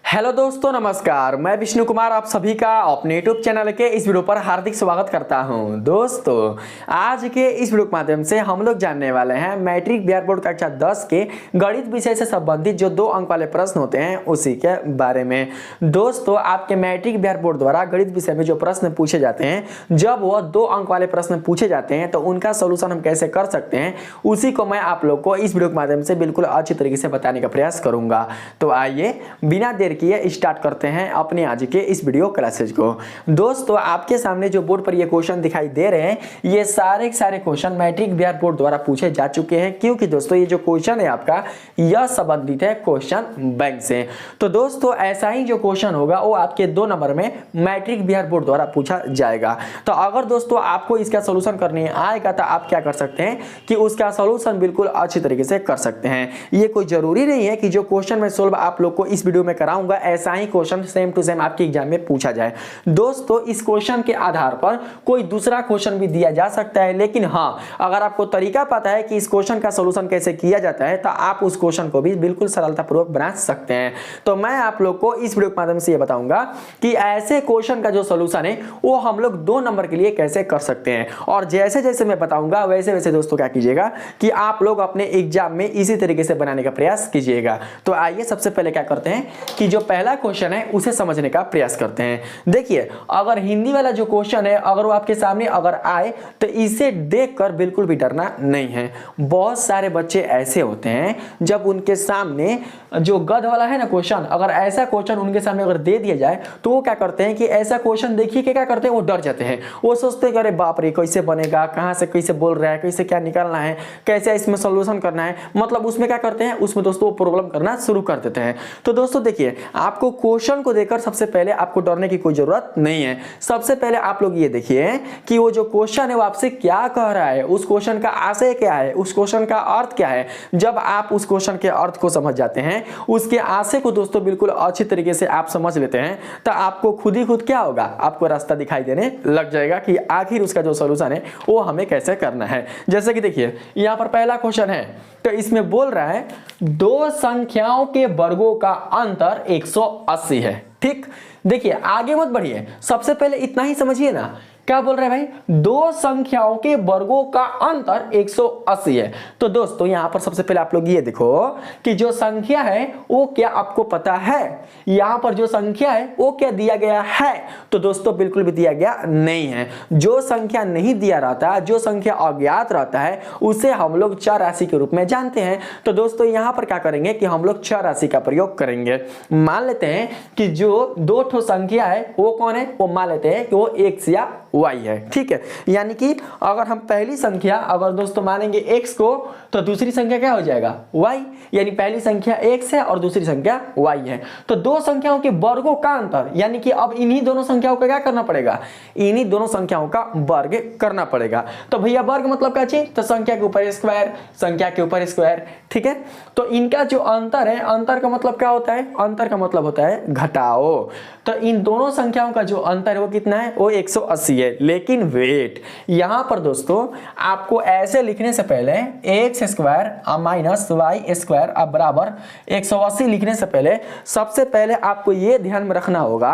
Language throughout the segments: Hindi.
हेलो दोस्तों, नमस्कार। मैं विष्णु कुमार आप सभी का अपने यूट्यूब चैनल के इस वीडियो पर हार्दिक स्वागत करता हूं। दोस्तों, आज के इस वीडियो के माध्यम से हम लोग जानने वाले हैं मैट्रिक बिहार बोर्ड कक्षा 10 के गणित विषय से संबंधित जो 2 अंक वाले प्रश्न होते हैं उसी के बारे में। दोस्तों, आपके मैट्रिक बिहार बोर्ड द्वारा गणित विषय में जो प्रश्न पूछे जाते हैं, जब वह 2 अंक वाले प्रश्न पूछे जाते हैं तो उनका सोल्यूशन हम कैसे कर सकते हैं, उसी को मैं आप लोग को इस वीडियो के माध्यम से बिल्कुल अच्छी तरीके से बताने का प्रयास करूंगा। तो आइए बिना देर किए स्टार्ट करते हैं अपने आज के इस वीडियो क्लासेज को। दोस्तों, आपके सामने जो बोर्ड पर ये क्वेश्चन दिखाई दे रहे हैं, ये सारे क्वेश्चन मैट्रिक बिहार बोर्ड द्वारा पूछे जा चुके हैं, क्योंकि दोस्तों ये जो क्वेश्चन है आपका यह संबंधित है क्वेश्चन बैंक से। तो दोस्तों, ऐसा ही जो क्वेश्चन होगा वो आपके 2 नंबर में मैट्रिक बिहार बोर्ड द्वारा पूछा जाएगा। तो अगर दोस्तों आपको इसका सोल्यूशन करने आएगा तो आप क्या कर सकते हैं कि उसका सोल्यूशन बिल्कुल अच्छी तरीके से कर सकते हैं। ये कोई जरूरी नहीं है कि जो क्वेश्चन मैं सोल्व आप लोग को इस वीडियो में कराऊंगा ऐसा ही क्वेश्चन सेम टू सेम आपके एग्जाम में पूछा जाए। दोस्तों, इस क्वेश्चन के आधार पर कोई दूसरा क्वेश्चन भी दिया जा सकता है, लेकिन हाँ, अगर आपको तरीका पता है कि इस क्वेश्चन का सोल्यूशन कैसे किया जाता है तो आप उस क्वेश्चन को भी बिल्कुल सरलतापूर्वक बना सकते हैं। तो मैं आप लोग को इस वीडियो के माध्यम से ये बताऊंगा कि ऐसे क्वेश्चन का जो सोल्यूशन है वो हम लोग 2 नंबर के लिए कैसे कर सकते हैं। और जैसे जैसे मैं बताऊंगा वैसे वैसे दोस्तों क्या कीजिएगा कि आप लोग अपने एग्जाम में इसी तरीके से बनाने का प्रयास कीजिएगा। तो आइए सबसे पहले क्या करते हैं कि जो पहला क्वेश्चन है उसे समझने का प्रयास करते हैं। देखिए, अगर हिंदी वाला जो क्वेश्चन है अगर वो आपके सामने अगर आए तो इसे देखकर बिल्कुल भी डरना नहीं है। बहुत सारे बच्चे ऐसे होते हैं जब उनके सामने जो गध वाला है ना क्वेश्चन, अगर ऐसा क्वेश्चन उनके सामने अगर दे दिया जाए तो वो क्या करते हैं कि ऐसा क्वेश्चन देखिए कि क्या करते हैं, वो डर जाते हैं। वो सोचते हैं कि अरे बाप रे, कैसे बनेगा, कहां से कैसे बोल रहा है, कैसे क्या निकालना है, कैसे इसमें सोल्यूशन करना है। मतलब उसमें क्या करते हैं, उसमें दोस्तों प्रॉब्लम करना शुरू कर देते हैं। तो दोस्तों देखिए, आपको क्वेश्चन को देखकर सबसे पहले आपको डरने की कोई जरूरत नहीं है। सबसे पहले आप लोग ये देखिए कि वो जो क्वेश्चन है वो आपसे क्या कह रहा है, उस क्वेश्चन का आशय क्या है, उस क्वेश्चन का अर्थ क्या है। जब आप उस क्वेश्चन के अर्थ को समझ जाते हैं, उसके आशय को दोस्तों बिल्कुल अच्छी तरीके से आप समझ लेते हैं, तो आपको खुद ही खुद क्या होगा, आपको रास्ता दिखाई देने लग जाएगा कि आखिर उसका जो सोल्यूशन है वो हमें कैसे करना है। जैसे कि देखिए, यहां पर पहला क्वेश्चन है तो इसमें बोल रहा है 2 संख्याओं के वर्गों का अंतर 180 है। ठीक, देखिए आगे मत बढ़िए, सबसे पहले इतना ही समझिए ना। क्या बोल रहे हैं भाई, 2 संख्याओं के वर्गों का अंतर 180 है। तो दोस्तों यहां पर सबसे पहले आप लोग ये देखो कि जो संख्या है वो क्या आपको पता है, यहां पर जो संख्या है वो क्या दिया गया है। तो दोस्तों बिल्कुल भी दिया गया नहीं है। जो संख्या नहीं दिया रहता, जो संख्या अज्ञात रहता है, उसे हम लोग चर राशि के रूप में जानते हैं। तो दोस्तों यहां पर क्या करेंगे कि हम लोग चर राशि का प्रयोग करेंगे। मान लेते हैं कि जो 2 ठो संख्या है वो कौन है, वो मान लेते हैं कि वो x या y है। ठीक है, यानी कि अगर हम पहली संख्या अगर दोस्तों मानेंगे x को तो दूसरी संख्या क्या हो जाएगा, y। यानी पहली संख्या x है और दूसरी संख्या y है। तो 2 संख्याओं के वर्गों का अंतर, यानी कि अब इन्हीं दोनों संख्याओं का क्या करना पड़ेगा, इन्हीं दोनों संख्याओं का वर्ग करना पड़ेगा। तो भैया वर्ग मतलब क्या चीज, तो संख्या के ऊपर स्क्वायर, संख्या के ऊपर स्क्वायर। ठीक है, तो इनका जो अंतर है, अंतर का मतलब क्या होता है, अंतर का मतलब होता है घटाओ। तो इन दोनों संख्याओं का जो अंतर है वो कितना है, वो 180 है। लेकिन वेट, यहां पर दोस्तों आपको ऐसे लिखने से पहले x square minus Y square बराबर 180 लिखने से पहले सबसे पहले आपको यह ध्यान में रखना होगा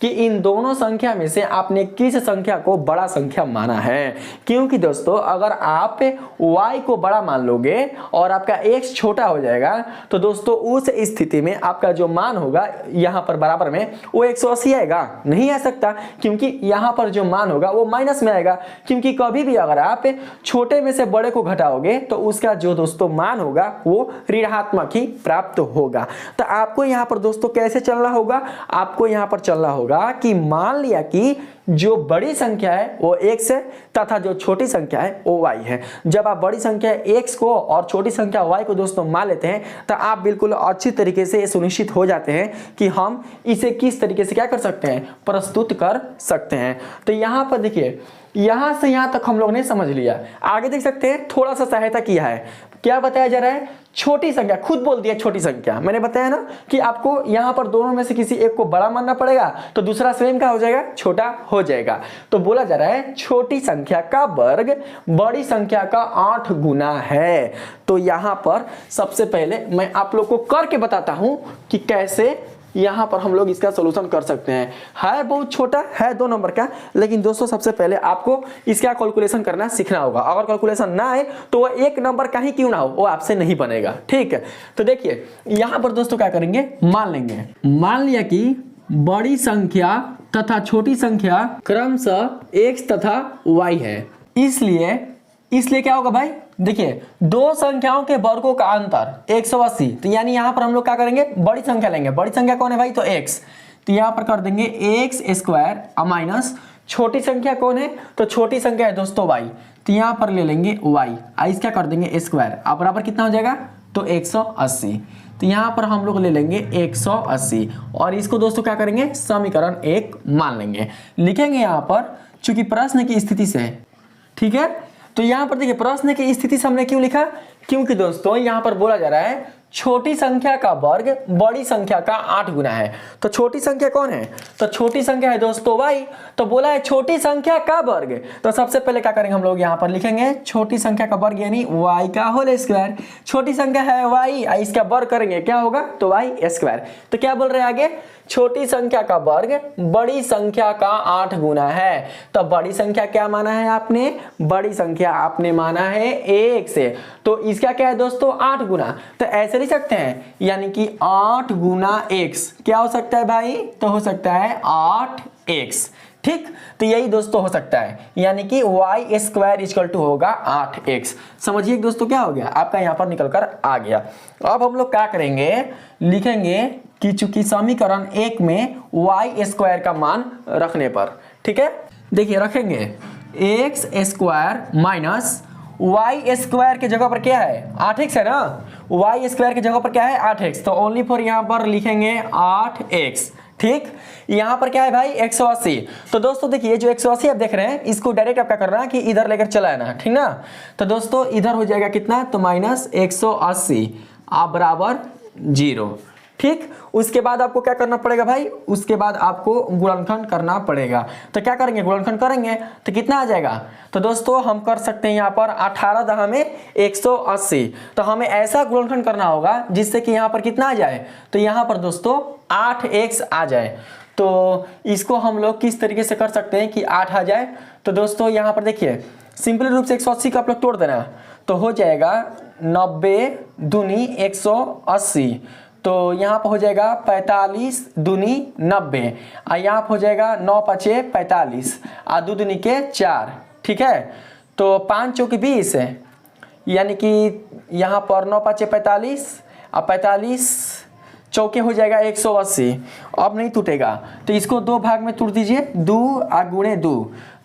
कि इन दोनों संख्या में से आपने किस संख्या को बड़ा संख्या माना है। क्योंकि दोस्तों अगर आप y को बड़ा मान लोगे और आपका x छोटा हो जाएगा तो दोस्तों उस स्थिति में आपका जो मान होगा यहां पर बराबर में वो 180 आएगा, नहीं आ सकता, क्योंकि यहां पर जो मान होगा वो माइनस में आएगा। क्योंकि कभी भी अगर आप छोटे में से बड़े को घटाओगे तो उसका जो दोस्तों मान होगा वो ऋणात्मक ही प्राप्त होगा। तो आपको यहां पर दोस्तों कैसे चलना होगा, आपको यहां पर चलना होगा कि मान लिया कि जो बड़ी संख्या है वो x है तथा जो छोटी संख्या है वो y है। जब आप बड़ी संख्या x को और छोटी संख्या y को दोस्तों मान लेते हैं तो आप बिल्कुल अच्छी तरीके से सुनिश्चित हो जाते हैं कि हम इसे किस तरीके से क्या कर सकते हैं, प्रस्तुत कर सकते हैं। तो यहां पर देखिए, यहां से यहां तक हम लोग ने समझ लिया। आगे देख सकते हैं, थोड़ा सा सहायता किया है। क्या बताया जा रहा है, छोटी संख्या, खुद बोल दिया छोटी संख्या। मैंने बताया ना कि आपको यहां पर दोनों में से किसी एक को बड़ा मानना पड़ेगा तो दूसरा सेम क्या हो जाएगा, छोटा हो जाएगा। तो बोला जा रहा है छोटी संख्या का वर्ग बड़ी संख्या का 8 गुना है। तो यहां पर सबसे पहले मैं आप लोग को करके बताता हूं कि कैसे यहाँ पर हम लोग इसका सोल्यूशन कर सकते हैं। है बहुत छोटा है 2 नंबर का, लेकिन दोस्तों सबसे पहले आपको इसका कैलकुलेशन करना सीखना होगा। अगर कैलकुलेशन ना आए तो वो 1 नंबर का ही क्यों ना हो वो आपसे नहीं बनेगा, ठीक है। तो देखिए यहाँ पर दोस्तों क्या करेंगे, मान लिया कि बड़ी संख्या तथा छोटी संख्या क्रमशः x तथा y है। इसलिए क्या होगा भाई, देखिए 2 संख्याओं के वर्गों का अंतर 180। तो यानी यहां पर हम लोग क्या करेंगे, बड़ी संख्या लेंगे। बड़ी संख्या कौन है भाई, तो x। तो यहां पर कर देंगे x स्क्वायर माइनस छोटी संख्या कौन है, तो छोटी संख्या है दोस्तों y। तो यहां पर ले लेंगे y, इसका कर देंगे स्क्वायर, अब बराबर कितना हो जाएगा, तो 180। तो यहाँ पर हम लोग ले लेंगे 180 और इसको दोस्तों क्या करेंगे, समीकरण 1 मान लेंगे। लिखेंगे यहाँ पर चूंकि प्रश्न की स्थिति से है, ठीक है। तो यहाँ पर देखिए प्रश्न की स्थिति से हमने क्यों लिखा, क्योंकि दोस्तों यहाँ पर बोला जा रहा है छोटी संख्या का वर्ग बड़ी संख्या का 8 गुना है। तो छोटी संख्या कौन है, तो छोटी संख्या है दोस्तों y। तो बोला है छोटी संख्या का वर्ग, तो सबसे पहले क्या करेंगे हम लोग यहाँ पर लिखेंगे छोटी संख्या का वर्ग यानी y का होल स्क्वायर। छोटी संख्या है y, इसका वर्ग करेंगे क्या होगा, तो y स्क्वायर। तो क्या बोल रहे हैं आगे, छोटी संख्या का वर्ग बड़ी संख्या का 8 गुना है। तो बड़ी संख्या क्या माना है आपने, बड़ी संख्या आपने माना है 1 से, तो इसका क्या है दोस्तों 8 गुना। तो ऐसे लिख सकते हैं, यानी कि 8 गुना x क्या हो सकता है भाई, तो हो सकता है 8x, ठीक। तो यही दोस्तों हो सकता है, यानी कि y स्क्वायर इक्वल टू होगा 8x। समझिए दोस्तों क्या हो गया, आपका यहाँ पर निकल कर आ गया। अब हम लोग क्या करेंगे, लिखेंगे कि चूंकि समीकरण 1 में y स्क्वायर का मान रखने पर, ठीक है। देखिए रखेंगे x square minus y square के जगह पर क्या है 8x है ना, y स्क्वायर की जगह पर क्या है 8x। तो ओनली फॉर यहाँ पर लिखेंगे 8x, ठीक। यहाँ पर क्या है भाई 180। तो दोस्तों देखिए जो 180 आप देख रहे हैं इसको डायरेक्ट आप क्या करना है कि इधर लेकर चला आना, ठीक ना। तो दोस्तों इधर हो जाएगा कितना, तो माइनस 180 आप बराबर 0, ठीक। उसके बाद आपको क्या करना पड़ेगा भाई, उसके बाद आपको गुणनखंड करना पड़ेगा। तो क्या करेंगे, गुणनखंड करेंगे तो कितना आ जाएगा, तो दोस्तों हम कर सकते हैं यहाँ पर 18 दहा में 180। तो हमें ऐसा गुणनखंड करना होगा जिससे कि यहाँ पर कितना आ जाए, तो यहाँ पर दोस्तों 8x आ जाए। तो इसको हम लोग किस तरीके से कर सकते हैं कि 8 आ जाए। तो दोस्तों यहाँ पर देखिए सिंपल रूप से 180 का आप लोग तोड़ देना, तो हो जाएगा 90 दूनी 180। तो यहाँ पर हो जाएगा 45 दूनी 90, यहाँ पर हो जाएगा 9 पचे 45 और 2 दूनी के 4, ठीक है। तो 5 चौके 20 है, यानी कि यहाँ पर 9 पचे 45 और 45 चौके हो जाएगा 180। अब नहीं टूटेगा तो इसको 2 भाग में तोड़ दीजिए, 2 और गुणे 2,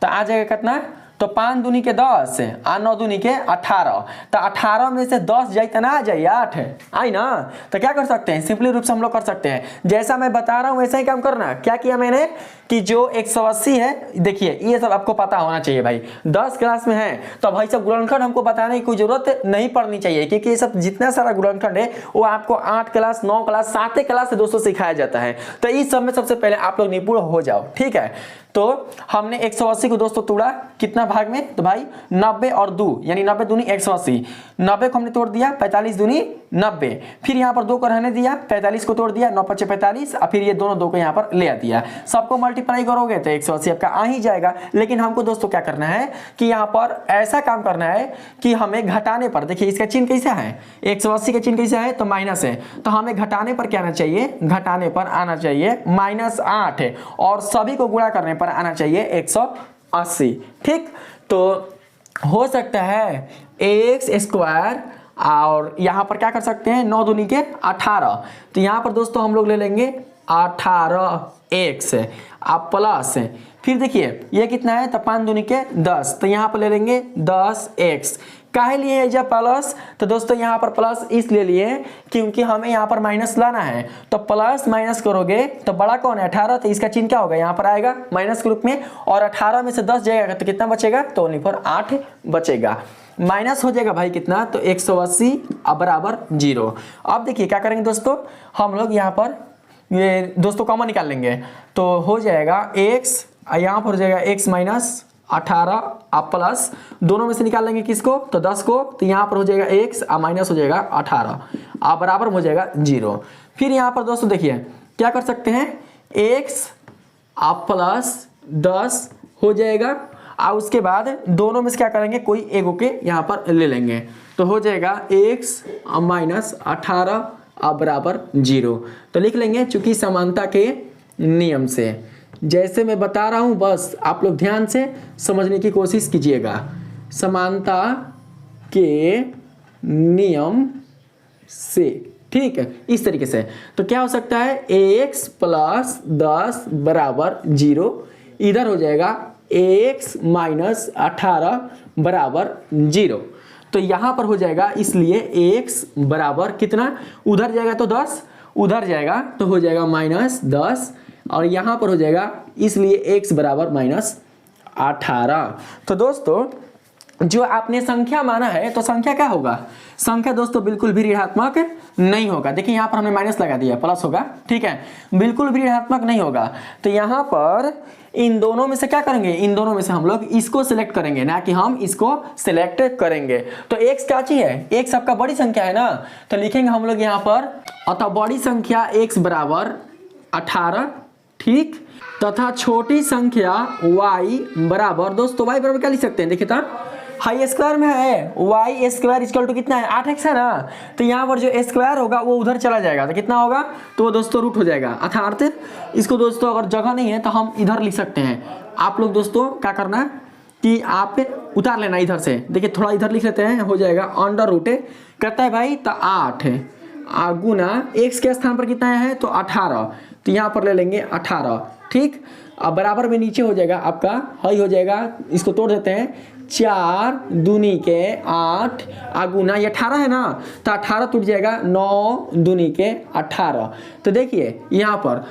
तो आ जाएगा कितना, तो 5 दूनी के 10 और 9 दूनी के 18। तो 18 में से 10 जाए तो ना आ जाए 8 आई ना। तो क्या कर सकते हैं, सिंपली रूप से हम लोग कर सकते हैं जैसा मैं बता रहा हूँ वैसा ही काम करना। क्या किया मैंने कि जो 180 है, देखिए ये सब आपको पता होना चाहिए भाई, 10 क्लास में है तो भाई सब गुणनखंड हमको बताने की कोई जरूरत नहीं पड़नी चाहिए, क्योंकि ये सब जितना सारा गुणनखंड है वो आपको 8 क्लास 9 क्लास 7 क्लास से दोस्तों सिखाया जाता है। तो इस सब में सबसे पहले आप लोग निपुण हो जाओ, ठीक है। तो हमने 180 को दोस्तों तोड़ा कितना भाग में, तो भाई 90 और 2 यानी 90 दूनी 180, 90 को हमने तोड़ दिया 45 दूनी 90, फिर यहाँ पर 2 को रहने दिया, 45 को तोड़ दिया 9 पचे 45 और फिर ये दोनों 2 को यहाँ पर ले आ दिया। सबको मल्टीप्लाई करोगे तो 180 आपका आ ही जाएगा। लेकिन हमको दोस्तों क्या करना है कि यहाँ पर ऐसा काम करना है कि हमें घटाने पर, देखिए इसका चिन्ह कैसा है, 180 का चिन्ह कैसा है, तो माइनस है। तो हमें घटाने पर क्या आना चाहिए, घटाने पर आना चाहिए -8 और सभी को गुणा करने पर आना चाहिए 180, ठीक। तो हो सकता है x स्क्वायर और यहाँ पर क्या कर सकते हैं 9 दूनी के 18, तो यहाँ पर दोस्तों हम लोग ले लेंगे 18x आप प्लस, फिर देखिए ये कितना है, तो 5 दूनी के 10, तो यहाँ पर ले लेंगे 10x। काहे लिए है जब प्लस, तो दोस्तों यहाँ पर प्लस इसलिए लिए क्योंकि हमें यहाँ पर माइनस लाना है। तो प्लस माइनस करोगे तो बड़ा कौन है 18, तो इसका चिन्ह क्या होगा, यहाँ पर आएगा माइनस के रूप में, और 18 में से 10 जाएगा तो कितना बचेगा, तो ओनली फॉर 8 बचेगा। माइनस हो जाएगा भाई कितना, तो 180 बराबर 0। अब देखिए क्या करेंगे दोस्तों, हम लोग यहाँ पर ये दोस्तों कॉमन निकाल लेंगे, तो हो जाएगा x, यहाँ पर हो जाएगा x माइनस 18 आप प्लस, दोनों में से निकाल लेंगे किसको, तो 10 को, तो यहाँ पर हो जाएगा x और माइनस हो जाएगा 18 आप बराबर हो जाएगा 0। फिर यहाँ पर दोस्तों देखिए क्या कर सकते हैं, x आप प्लस 10 हो जाएगा, और उसके बाद दोनों में से क्या करेंगे, कोई एक के यहाँ पर ले लेंगे, तो हो जाएगा x माइनस 18 अब बराबर 0। तो लिख लेंगे, चूंकि समानता के नियम से, जैसे मैं बता रहा हूँ बस आप लोग ध्यान से समझने की कोशिश कीजिएगा। समानता के नियम से, ठीक है, इस तरीके से। तो क्या हो सकता है, x प्लस 10 बराबर 0, इधर हो जाएगा x माइनस 18 बराबर 0। तो यहाँ पर हो जाएगा, इसलिए x बराबर कितना, उधर जाएगा तो 10, उधर जाएगा तो हो जाएगा माइनस 10, और यहाँ पर हो जाएगा, इसलिए x बराबर माइनस 18। तो दोस्तों जो आपने संख्या माना है, तो संख्या क्या होगा, संख्या दोस्तों बिल्कुल भी ऋणात्मक नहीं होगा। देखिए यहाँ पर हमने माइनस लगा दिया, प्लस होगा, ठीक है, बिल्कुल भी ऋणात्मक नहीं होगा। तो यहाँ पर इन दोनों में से क्या करेंगे, इन दोनों में से हम लोग इसको सिलेक्ट करेंगे, ना कि हम इसको सिलेक्ट करेंगे। तो x क्या चीज है, x आपका बड़ी संख्या है ना, तो लिखेंगे हम लोग यहाँ पर, अतः बड़ी संख्या x बराबर 18, ठीक, तथा छोटी संख्या y बराबर, दोस्तों y बराबर क्या लिख सकते हैं, देखिए तो हाई स्क्वायर में है, y स्क्वायर इक्वल टू कितना है, 8x है ना, तो यहाँ पर जो स्क्वायर होगा वो उधर चला जाएगा, तो कितना होगा, तो वो दोस्तों रूट हो जाएगा, अर्थात इसको दोस्तों अगर जगह नहीं है तो हम इधर लिख सकते हैं। आप लोग दोस्तों क्या करना है कि आप उतार लेना इधर से, देखिए थोड़ा इधर लिख लेते हैं, हो जाएगा अंडर रूट करता है भाई, तो 8 गुना x के स्थान पर कितना है, तो 18, तो यहाँ पर ले लेंगे 18, ठीक। अब बराबर में नीचे हो जाएगा आपका, हाई हो जाएगा, इसको तोड़ देते हैं, 4 दूनी के 8 गुना ये 18 है ना, तो 18 टूट जाएगा, 9 दूनी के 18। तो देखिए यहाँ पर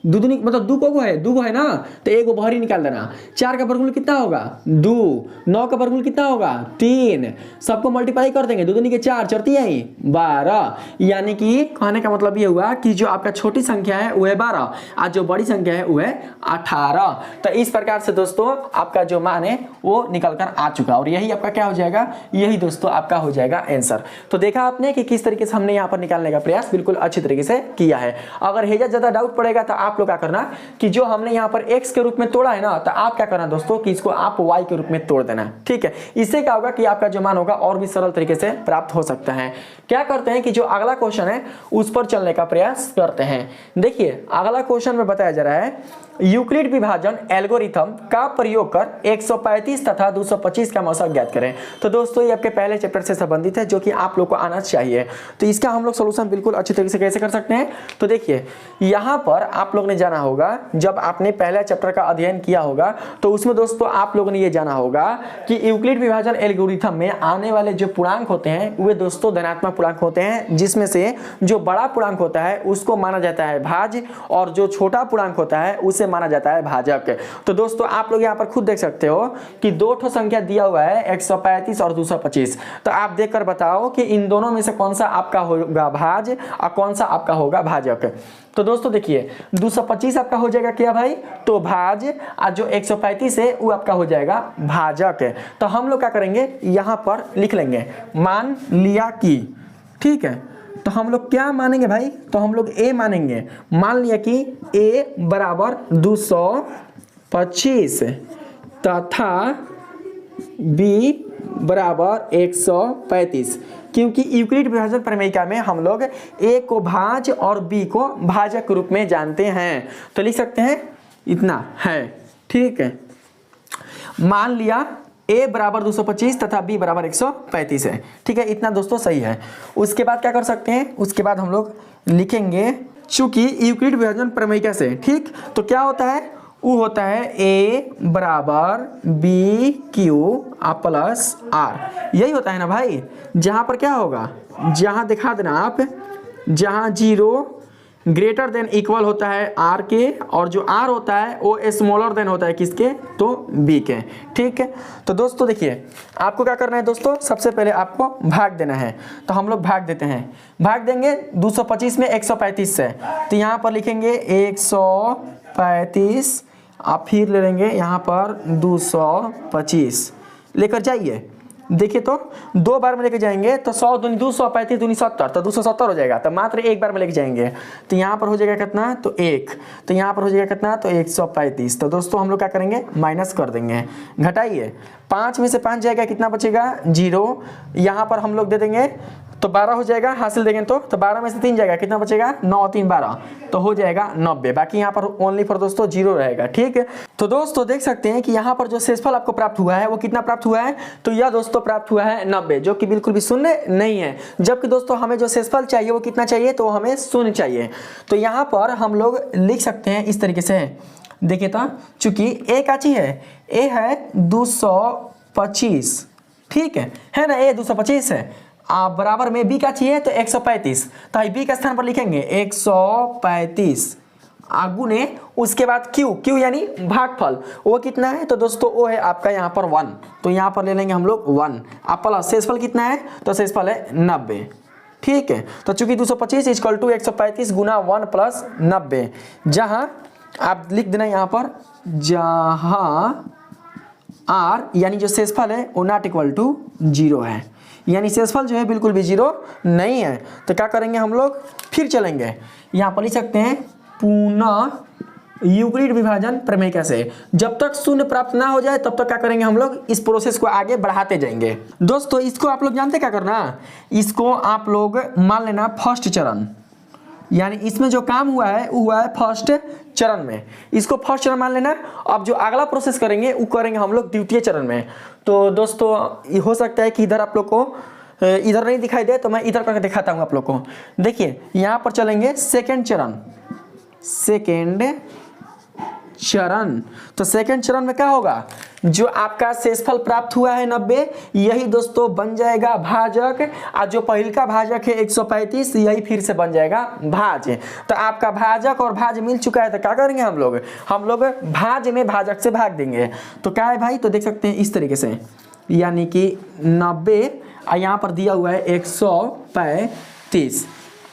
दो दूनी मतलब दो को है ना, तो एक बाहर ही निकाल देना। 4 का वर्गमूल कितना होगा, 2, 9 का वर्गमूल कितना होगा, 3, सबको मल्टीप्लाई कर देंगे, 2 दूनी के 4, 4 ही 12, यानी कि कहने का मतलब ये हुआ कि जो आपका छोटी संख्या है वो है 12 और जो बड़ी संख्या है वो है 18। तो इस प्रकार से दोस्तों आपका जो मान है वो निकल कर आ चुका, और यही आपका क्या हो जाएगा, यही दोस्तों आपका हो जाएगा आंसर। तो देखा आपने कि किस तरीके से हमने यहाँ पर निकालने का प्रयास बिल्कुल अच्छी तरीके से किया है। अगर हेजा ज्यादा डाउट पड़ेगा तो आप लोग क्या करना कि जो हमने यहाँ पर x के रूप में तोड़ा है ना, तो आप क्या करना दोस्तों कि इसको आप y के रूप में तोड़ देना, ठीक है। इससे क्या होगा कि आपका जो मान होगा और भी सरल तरीके से प्राप्त हो सकता है। क्या करते हैं कि जो अगला क्वेश्चन है उस पर चलने का प्रयास करते हैं। देखिए अगला क्वेश्चन में बताया जा रहा है, यूक्लिड विभाजन एल्गोरिथम का प्रयोग कर 135 तथा 225 का मौसा ज्ञात करें। तो दोस्तों ये आपके पहले चैप्टर से संबंधित है, जो कि आप लोग को आना चाहिए। तो इसका हम लोग सोल्यूशन बिल्कुल अच्छी तरीके से कैसे कर सकते हैं, तो देखिए यहाँ पर आप लोग ने जाना होगा, जब आपने पहला चैप्टर का अध्ययन किया होगा तो उसमें दोस्तों आप लोगों ने ये जाना होगा कि यूक्लिड विभाजन एल्गोरिथम में आने वाले जो पूर्णांक होते हैं वे दोस्तों धनात्मक पूर्णांक होते हैं, जिसमें से जो बड़ा पूर्णांक होता है उसको माना जाता है भाज्य और जो छोटा पूर्णांक होता है उसे माना जाता है भाजक। तो दोस्तों आप लोग यहाँ पर खुद देख सकते हो कि दो ठो संख्या दिया हुआ है 135 और 225। तो आप देखकर बताओ कि इन दोनों में से कौन सा आपका होगा भाज्य और कौन सा आपका होगा भाजक। तो दोस्तों देखिए 225 आपका हो जाएगा क्या भाई, तो भाज्य, और जो 135 है वो आपका हो जाएगा भाजक। तो हम लोग क्या करेंगे यहाँ पर लिख लेंगे, मान लिया कि, ठीक है। तो हम लोग क्या मानेंगे भाई, तो हम लोग a मानेंगे, मान लिया कि a बराबर 225 तथा b बराबर 135, क्योंकि यूक्लिड विभाजन प्रमेयिका में हम लोग a को भाज्य और b को भाजक के रूप में जानते हैं। तो लिख सकते हैं इतना है, ठीक है। मान लिया a बराबर 225 तथा b बराबर 135 है, ठीक है, इतना दोस्तों सही है। उसके बाद क्या कर सकते हैं, उसके बाद हम लोग लिखेंगे, चूंकि यूक्लिड विभाजन प्रमेयिका से, ठीक, तो क्या होता है, वो होता है a बराबर b क्यू प्लस r, यही होता है ना भाई। जहां पर क्या होगा, जहां दिखा देना आप, जहां 0 ग्रेटर देन इक्वल होता है r के, और जो r होता है वो स्मॉलर देन होता है किसके, तो b के, ठीक है। तो दोस्तों देखिए आपको क्या करना है दोस्तों, सबसे पहले आपको भाग देना है। तो हम लोग भाग देते हैं, भाग देंगे 225 में 135 से, तो यहाँ पर लिखेंगे 135, आप फिर ले लेंगे यहाँ पर 225 लेकर जाइए, देखिए तो 2 बार में लेके जाएंगे तो 100 दूनी 200, 35 दूनी 70, तो 270 हो जाएगा। तो मात्र 1 बार में लेके जाएंगे तो यहाँ पर हो जाएगा कितना, तो 1, तो यहाँ पर हो जाएगा कितना, तो 135। तो दोस्तों हम लोग क्या करेंगे, माइनस कर देंगे, घटाइए, 5 में से 5 जाएगा, कितना बचेगा, 0। यहाँ पर हम लोग दे देंगे तो 12 हो जाएगा, हासिल देंगे तो 12 में से 3 जाएगा, कितना बचेगा, 9 3 12, तो हो जाएगा 90। बाकी यहाँ पर ओनली फॉर दोस्तों 0 रहेगा। ठीक है, तो दोस्तों देख सकते हैं कि यहाँ पर जो शेषफल आपको प्राप्त हुआ है वो कितना प्राप्त हुआ है, तो यह दोस्तों प्राप्त हुआ है 90, जो कि बिल्कुल भी शून्य नहीं है। जबकि दोस्तों हमें जो शेषफल चाहिए वो कितना चाहिए, तो हमें शून्य चाहिए। तो यहाँ पर हम लोग लिख सकते हैं इस तरीके से, देखिए तो चूंकि ए का चीज है, ए है 225, ठीक है ना, ए 225 है, बराबर में बी का चाहिए तो 135, तो बी के स्थान पर लिखेंगे 135 गुने उसके बाद क्यू यानी भागफल, वो कितना है, तो दोस्तों वो है आपका यहाँ पर 1, तो यहाँ पर ले लेंगे हम लोग 1। आप प्लस शेषफल कितना है, तो शेषफल है 90। ठीक है, तो चूंकि 225 इक्वल टू 135 गुना 1 प्लस 90, जहाँ आप लिख देना यहाँ पर जहाँ आर यानी जो शेषफल है वो नॉट इक्वल टू 0 है, यानी शेषफल जो है बिल्कुल भी 0 नहीं है। तो क्या करेंगे हम लोग, फिर चलेंगे, यहाँ पर लिख सकते हैं पुनः यूक्लिड विभाजन प्रमेय कैसे, जब तक शून्य प्राप्त ना हो जाए तब तक क्या करेंगे हम लोग, इस प्रोसेस को आगे बढ़ाते जाएंगे। दोस्तों इसको आप लोग जानते क्या करना, इसको आप लोग मान लेना फर्स्ट चरण, यानी इसमें जो काम हुआ है वो हुआ है फर्स्ट चरण में, इसको फर्स्ट चरण मान लेना। अब जो अगला प्रोसेस करेंगे वो करेंगे हम लोग द्वितीय चरण में। तो दोस्तों हो सकता है कि इधर आप लोग को इधर नहीं दिखाई दे, तो मैं इधर करके दिखाता हूँ आप लोग को। देखिए यहाँ पर चलेंगे सेकेंड चरण, तो सेकेंड चरण में क्या होगा, जो आपका शेषफल प्राप्त हुआ है 90, यही दोस्तों बन जाएगा भाजक, और जो पहले का भाजक है 135 यही फिर से बन जाएगा भाज्य। तो आपका भाजक और भाज्य मिल चुका है, तो क्या करेंगे हम लोग भाज्य में भाजक से भाग देंगे। तो क्या है भाई, तो देख सकते हैं इस तरीके से, यानी कि 90 और यहाँ पर दिया हुआ है 135,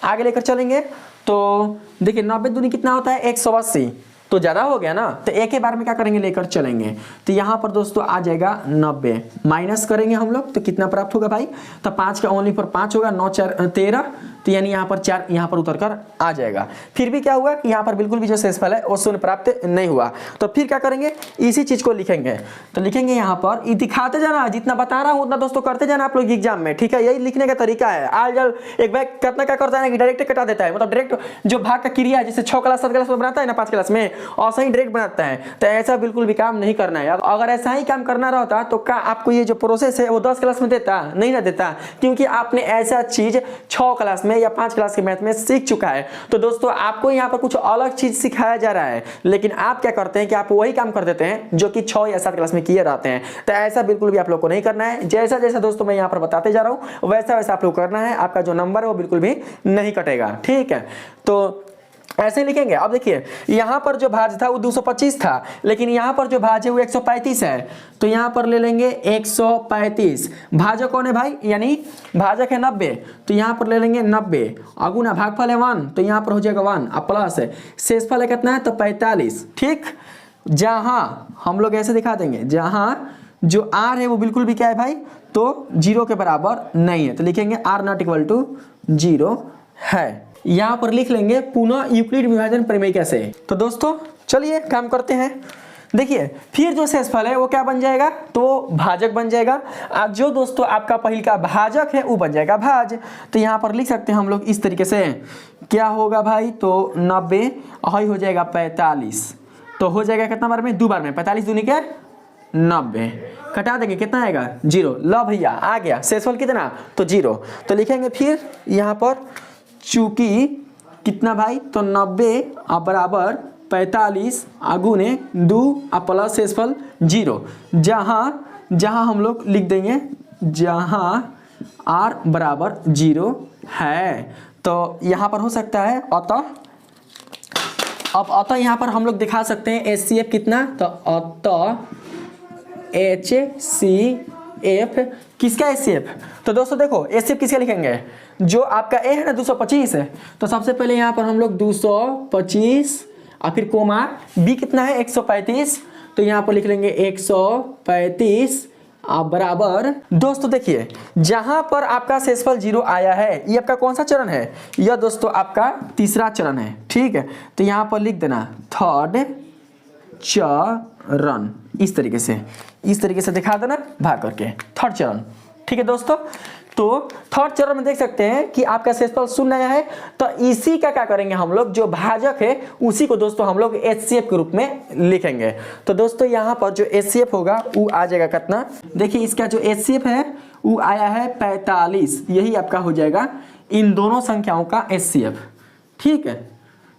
आगे लेकर चलेंगे तो देखिए 90 दूनी कितना होता है 180, तो ज़्यादा हो गया ना, तो एक ही बार में क्या करेंगे, लेकर चलेंगे। तो यहाँ पर दोस्तों आ जाएगा 90, माइनस करेंगे हम लोग तो कितना प्राप्त होगा भाई, तो 5 का ओनली पर 5 होगा, 9 4 13, तो यानी यहाँ पर 4 यहाँ पर उतर कर आ जाएगा। फिर भी क्या हुआ कि यहाँ पर बिल्कुल भी जो शेषफल है वो शून्य प्राप्त नहीं हुआ। तो फिर क्या करेंगे, इसी चीज़ को लिखेंगे, तो लिखेंगे यहाँ पर दिखाते जाना, जितना बता रहा हूँ उतना दोस्तों करते जाना आप लोग एग्जाम में। ठीक है, यही लिखने का तरीका है। आज जब एक भाई कितना क्या करता है कि डायरेक्ट कटा देता है, मतलब डायरेक्ट जो भाग का क्रिया है जैसे 6 क्लास 7 क्लास में बनाता है ना 5 क्लास में, और सही डायरेक्ट बनाता है। तो ऐसा बिल्कुल भी काम नहीं करना है। अगर ऐसा ही काम करना रहता तो क्या आपको ये जो प्रोसेस है वो 10 क्लास में देता, नहीं ना देता, क्योंकि आपने ऐसा चीज 6 क्लास में या 5 क्लास के मैथ में सीख चुका है। तो दोस्तों आपको यहाँ पर कुछ अलग चीज सिखाया जा रहा है, लेकिन आप क्या करते हैं कि आप वही काम कर देते हैं जो कि 6 या 7 क्लास में किए रहते हैं। तो ऐसा बिल्कुल भी आप लोग को नहीं करना है। जैसा जैसा दोस्तों मैं यहाँ पर बताते जा रहा हूँ वैसा वैसा आप लोग करना है, आपका जो नंबर है वो बिल्कुल भी नहीं कटेगा। ठीक है, तो ऐसे लिखेंगे। अब देखिए यहाँ पर जो भाज्य था वो 225 था, लेकिन यहाँ पर जो भाज्य वो 135 है, तो यहाँ पर ले लेंगे 135। भाजक कौन है भाई, यानी भाजक है 90, तो यहाँ पर ले लेंगे 90, अगुना भागफल है 1, तो यहाँ पर हो जाएगा 1, अब प्लस है शेषफल है कितना है, तो 45। ठीक, जहाँ हम लोग ऐसे दिखा देंगे जहाँ जो आर है वो बिल्कुल भी क्या है भाई, तो 0 के बराबर नहीं है, तो लिखेंगे आर नॉट इक्वल टू 0 है। यहाँ पर लिख लेंगे पुनः यूक्लिड विभाजन प्रमेय कैसे। तो दोस्तों चलिए काम करते हैं। देखिए फिर जो शेषफल है वो क्या बन जाएगा, तो भाजक बन जाएगा। जो दोस्तों आपका पहले का भाजक है वो बन जाएगा भाज। तो यहाँ पर लिख सकते हैं हम लोग इस तरीके से, क्या होगा भाई, तो 90 और हो जाएगा 45, तो हो जाएगा कितना बार में, 2 बार में, 45 दूनी क्या 90, कटा देंगे कितना आएगा 0। लो भैया आ गया शेषफल कितना, तो 0। तो लिखेंगे फिर यहाँ पर चूंकि कितना भाई, तो 90 बराबर 45 गुने 2 प्लस शेषफल 0, जहाँ हम लोग लिख देंगे जहाँ r बराबर 0 है। तो यहाँ पर हो सकता है अतः यहाँ पर हम लोग दिखा सकते हैं HCF कितना, तो अतः HCF किसका HCF, तो दोस्तों देखो HCF किसका लिखेंगे, जो आपका A है ना 225 है, तो सबसे पहले यहाँ पर हम लोग 225 और फिर कोमा B कितना है 135, तो यहाँ पर लिख लेंगे 135 बराबर दोस्तों देखिए जहां पर आपका शेषफल 0 आया है ये आपका कौन सा चरण है, यह दोस्तों आपका तीसरा चरण है। ठीक है, तो यहां पर लिख देना थर्ड चरण, इस तरीके से दिखा देना भाग करके थर्ड चरण। ठीक है दोस्तों, तो थर्ड चरण में देख सकते हैं कि आपका शेषफल 0 आया है, तो इसी का क्या करेंगे हम लोग, जो भाजक है उसी को दोस्तों हम लोग HCF के रूप में लिखेंगे। तो दोस्तों यहाँ पर जो HCF होगा वो आ जाएगा कितना, देखिए इसका जो HCF है वो आया है 45, यही आपका हो जाएगा इन दोनों संख्याओं का HCF। ठीक है,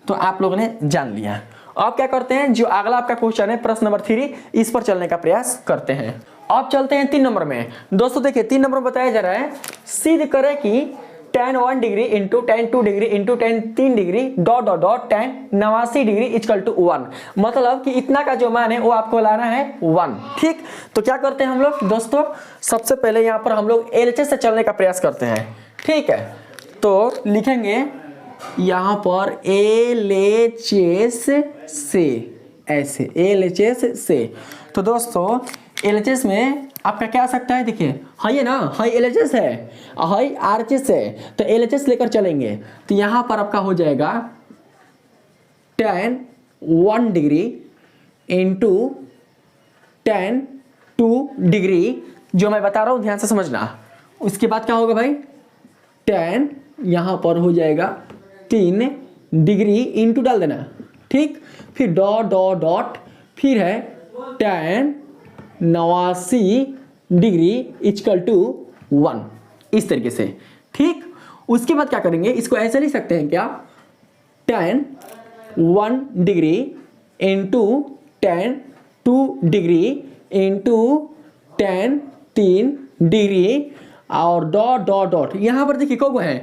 तो आप लोगों ने जान लिया। अब क्या करते हैं, जो अगला आपका क्वेश्चन है प्रश्न नंबर 3, इस पर चलने का प्रयास करते हैं। अब चलते हैं 3 नंबर में। दोस्तों देखिए 3 नंबर में बताया जा रहा है सिद्ध करें कि tan 1 degree into tan 2 degree into tan 3 degree dot dot dot tan 89 degree equal to 1, मतलब कि इतना का जो मान है वो आपको लाना है 1। ठीक, तो क्या करते हैं हम लोग दोस्तों, सबसे पहले यहाँ पर हम लोग LHS से चलने का प्रयास करते हैं। ठीक है, तो लिखेंगे यहाँ पर LHS से, ऐसे LHS से। तो दोस्तों LHS में आपका क्या आ सकता है, देखिए हाई है ना, हाई LHS है, हाई RHS है, तो LHS लेकर चलेंगे तो यहाँ पर आपका हो जाएगा tan 1 degree into tan 2 degree, जो मैं बता रहा हूँ ध्यान से समझना। उसके बाद क्या होगा भाई, tan यहाँ पर हो जाएगा 3 डिग्री इंटू डाल देना। ठीक, फिर डॉट डॉट डॉट, फिर है tan 89 डिग्री इक्वल टू 1, इस तरीके से। ठीक, उसके बाद क्या करेंगे, इसको ऐसे लिख सकते हैं क्या, tan 1 degree into tan 2 degree into tan 3 degree और डॉट डॉट डॉट। यहाँ पर देखिए कब है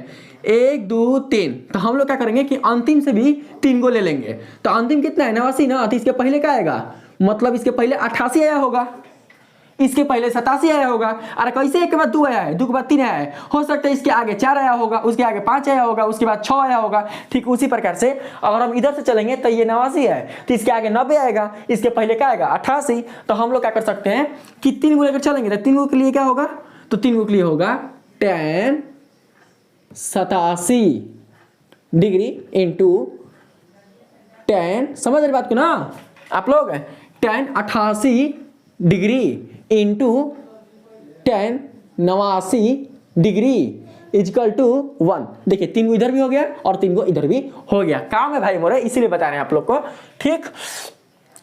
1 2 3, तो हम लोग क्या करेंगे कि अंतिम से भी 3 को ले लेंगे। तो अंतिम कितना है 89 ना, तो इसके पहले क्या आएगा, मतलब इसके पहले 88 आया होगा, इसके पहले 87 आया होगा। अरे कैसे, 1 के बाद 2 आया है, 2 के बाद 3 आया है, हो सकता है इसके आगे 4 आया होगा, उसके आगे 5 आया होगा, उसके बाद 6 आया होगा। ठीक उसी प्रकार से अगर हम इधर से चलेंगे तो ये 89 है, तो इसके आगे 90 आएगा, इसके पहले क्या आएगा 88। तो हम लोग क्या कर सकते हैं कि 3 को लेकर चलेंगे, तो 3 के लिए क्या होगा, तो 3 के लिए होगा tan 87 डिग्री इंटू tan, समझ रहे बात को ना आप लोग, tan 88 degree into tan 89 degree equal to 1। देखिए 3 को इधर भी हो गया और 3 को इधर भी हो गया। काम है भाई मोरे, इसीलिए बता रहे हैं आप लोग को। ठीक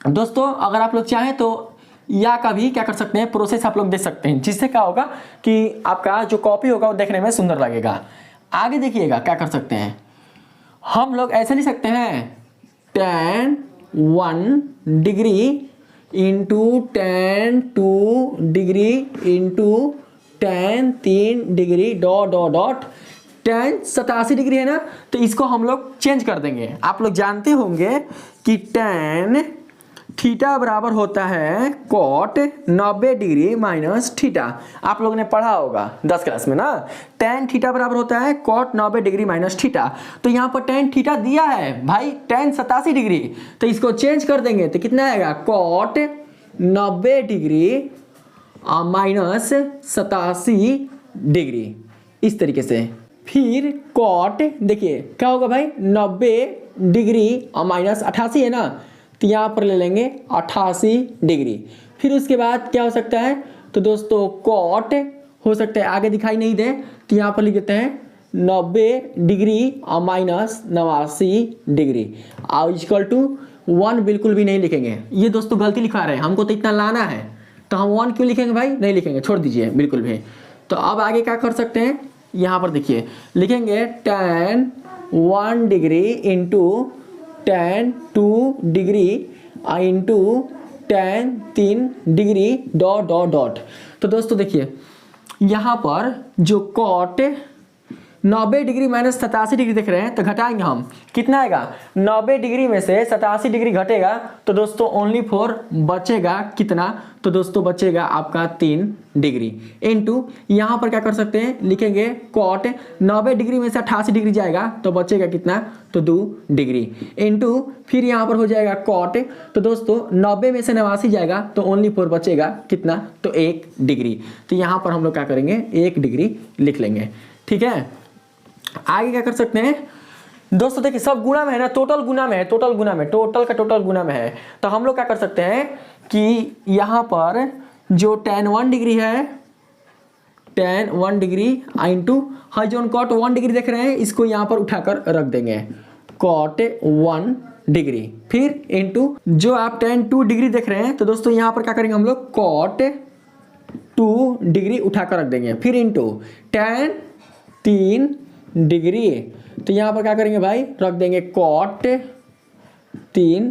दोस्तों, अगर आप लोग चाहें तो या का भी क्या कर सकते हैं, प्रोसेस आप लोग देख सकते हैं, जिससे क्या होगा कि आपका जो कॉपी होगा वो देखने में सुंदर लगेगा। आगे देखिएगा क्या कर सकते हैं, हम लोग ऐसे लिख सकते हैं tan 1 degree into tan 2 degree into tan 3 degree dot dot dot tan 87 degree है ना, तो इसको हम लोग चेंज कर देंगे। आप लोग जानते होंगे कि tan थीटा बराबर होता है cot 90 डिग्री माइनस थीटा, आप लोगों ने पढ़ा होगा 10 क्लास में ना। tan थीटा बराबर होता है cot 90 डिग्री माइनस थीटा, तो यहाँ पर tan थीटा दिया है भाई tan 87 डिग्री, तो इसको चेंज कर देंगे तो कितना आएगा cot 90 डिग्री माइनस 87 डिग्री, इस तरीके से। फिर cot देखिए क्या होगा भाई 90 डिग्री और माइनस 88 है ना, तो यहाँ पर ले लेंगे 88 डिग्री। फिर उसके बाद क्या हो सकता है, तो दोस्तों cot हो सकता है आगे दिखाई नहीं दे, तो यहाँ पर लिख देते हैं 90 डिग्री और माइनस 89 डिग्री और इक्वल टू 1 बिल्कुल भी नहीं लिखेंगे। ये दोस्तों गलती लिखा रहे हैं, हमको तो इतना लाना है, तो हम 1 क्यों लिखेंगे भाई, नहीं लिखेंगे, छोड़ दीजिए बिल्कुल भी। तो अब आगे क्या कर सकते हैं, यहाँ पर देखिए लिखेंगे tan 1 degree into tan 2 degree into tan 3 degree dot dot dot. तो दोस्तों देखिए यहाँ पर जो cot 90 डिग्री माइनस 87 डिग्री देख रहे हैं, तो घटाएंगे हम, कितना आएगा 90 डिग्री में से 87 डिग्री घटेगा तो दोस्तों ओनली 4 बचेगा कितना, तो दोस्तों बचेगा आपका 3 डिग्री इनटू यहाँ पर क्या कर सकते हैं लिखेंगे कॉट 90 डिग्री में से 88 डिग्री जाएगा तो बचेगा कितना, तो 2 डिग्री इनटू फिर यहाँ पर हो जाएगा कॉट, तो दोस्तों 90 में से 89 जाएगा तो ओनली 4 बचेगा कितना, तो 1 डिग्री। तो यहाँ पर हम लोग क्या करेंगे 1 डिग्री लिख लेंगे। ठीक है, आगे क्या कर सकते हैं दोस्तों, देखिए सब गुणा में है ना, टोटल गुणा में है, टोटल गुणा में, टोटल का टोटल गुणा में है, तो हम लोग क्या कर सकते हैं कि यहाँ पर जो tan 1 डिग्री है, tan 1 डिग्री इंटू हाँ जो कॉट 1 डिग्री देख रहे हैं इसको यहाँ पर उठाकर रख देंगे कॉट 1 डिग्री, फिर इंटू जो आप tan 2 डिग्री देख रहे हैं, तो दोस्तों यहाँ पर क्या करेंगे हम लोग कॉट 2 डिग्री उठाकर रख देंगे, फिर इंटू tan 3 डिग्री, तो यहाँ पर क्या करेंगे भाई रख देंगे कॉट 3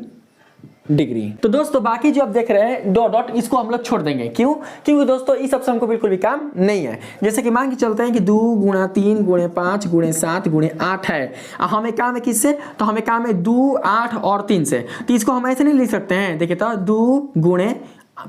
डिग्री। तो दोस्तों बाकी जो आप देख रहे हैं डॉट डॉट इसको हम लोग छोड़ देंगे, क्यों, क्योंकि दोस्तों इस ऑप्शन को बिल्कुल भी काम नहीं है। जैसे कि मान के चलते हैं कि 2 गुणा 3 गुणे 5 गुणे 7 गुणे 8 है, हमें काम है किससे, तो हमें काम है 2 8 और 3 से, तो इसको हम ऐसे नहीं लिख सकते हैं, देखिए तो 2 गुणे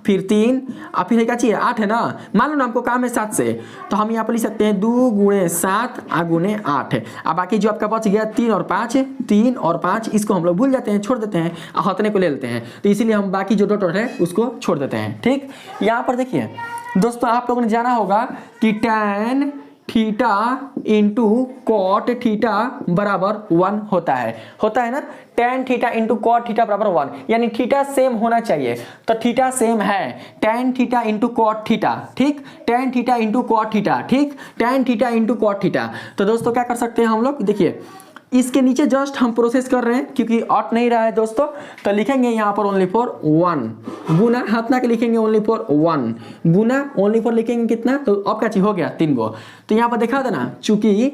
फिर 3 और फिर क्या चाहिए 8 है ना, मान लो ना हमको काम है 7 से, तो हम यहाँ पर लिख सकते हैं 2 गुणे 7 और गुणे 8, अब बाकी जो आपका बच गया 3 और 5, 3 और 5 इसको हम लोग भूल जाते हैं, छोड़ देते हैं और हथने को ले लेते हैं, तो इसीलिए हम बाकी जो डॉट है उसको छोड़ देते हैं। ठीक, यहाँ पर देखिए दोस्तों आप लोगों ने जाना होगा कि tan theta into cot theta बराबर 1 होता है ना, tan theta into cot theta बराबर 1, यानी थीटा सेम होना चाहिए, तो थीटा सेम है tan theta into cot theta, ठीक, tan theta into cot theta, ठीक, tan theta into cot theta. तो दोस्तों क्या कर सकते हैं हम लोग, देखिए इसके नीचे जस्ट हम प्रोसेस कर रहे हैं क्योंकि ऑट नहीं रहा है दोस्तों, तो लिखेंगे यहाँ पर ओनली फॉर 1 गुना हाथ ना के लिखेंगे only for 1 Guna only for लिखेंगे कितना, तो अब क्या चीज हो गया 3 गो, तो यहाँ पर दिखा देना चूंकि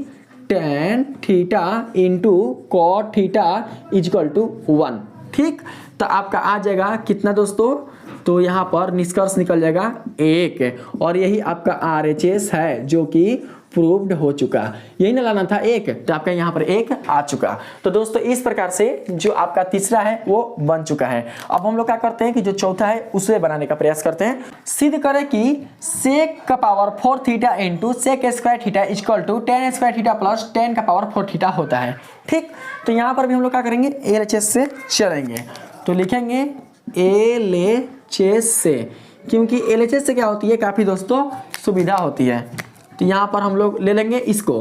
tan theta into cot theta equal to 1, ठीक, तो आपका आ जाएगा कितना दोस्तों, तो यहाँ पर निष्कर्ष निकल जाएगा 1 और यही आपका RHS है जो कि प्रूव्ड हो चुका, यही ना लाना था 1, तो आपका यहाँ पर 1 आ चुका। तो दोस्तों इस प्रकार से जो आपका तीसरा है वो बन चुका है। अब हम लोग क्या करते हैं कि जो चौथा है उसे बनाने का प्रयास करते हैं। सिद्ध करें कि sec का power 4 theta into sec square theta equal to tan square theta plus tan का पावर 4 थीटा होता है। ठीक, तो यहाँ पर भी हम लोग क्या करेंगे LHS से चलेंगे, तो लिखेंगे LHS से, क्योंकि LHS से क्या होती है काफ़ी दोस्तों सुविधा होती है। तो यहाँ पर हम लोग ले लेंगे इसको,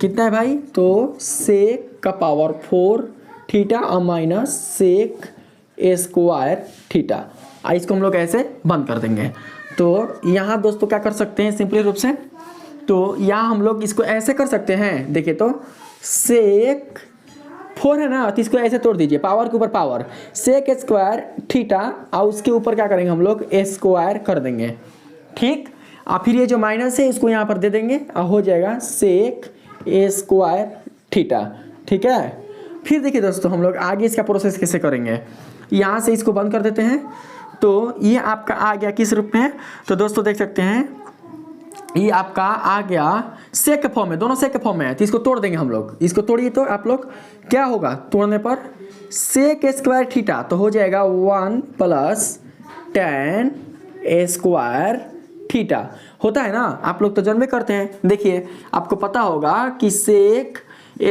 कितना है भाई, तो सेक का पावर 4 थीटा और माइनस सेक स्क्वायर थीटा, इसको हम लोग ऐसे बंद कर देंगे। तो यहाँ दोस्तों क्या कर सकते हैं सिंपली रूप से, तो यहाँ हम लोग इसको ऐसे कर सकते हैं, देखिए तो सेक 4 है ना, तो इसको ऐसे तोड़ दीजिए, पावर के ऊपर पावर, सेक स्क्वायर थीटा और उसके ऊपर क्या करेंगे हम लोग स्क्वायर कर देंगे, ठीक, और फिर ये जो माइनस है इसको यहाँ पर दे देंगे और हो जाएगा सेक स्क्वायर थीटा। ठीक है, फिर देखिए दोस्तों हम लोग आगे इसका प्रोसेस कैसे करेंगे, यहाँ से इसको बंद कर देते हैं, तो ये आपका आ गया किस रूप में, तो दोस्तों देख सकते हैं ये आपका आ गया सेक के फॉर्म में, दोनों सेक के फॉर्म में है, तो इसको तोड़ देंगे हम लोग, इसको तोड़िए तो आप लोग क्या होगा तोड़ने पर, सेक स्क्वायर थीटा तो हो जाएगा 1 प्लस tan स्क्वायर थीटा होता है ना, आप लोग तो जानबे करते हैं। देखिए आपको पता होगा कि sec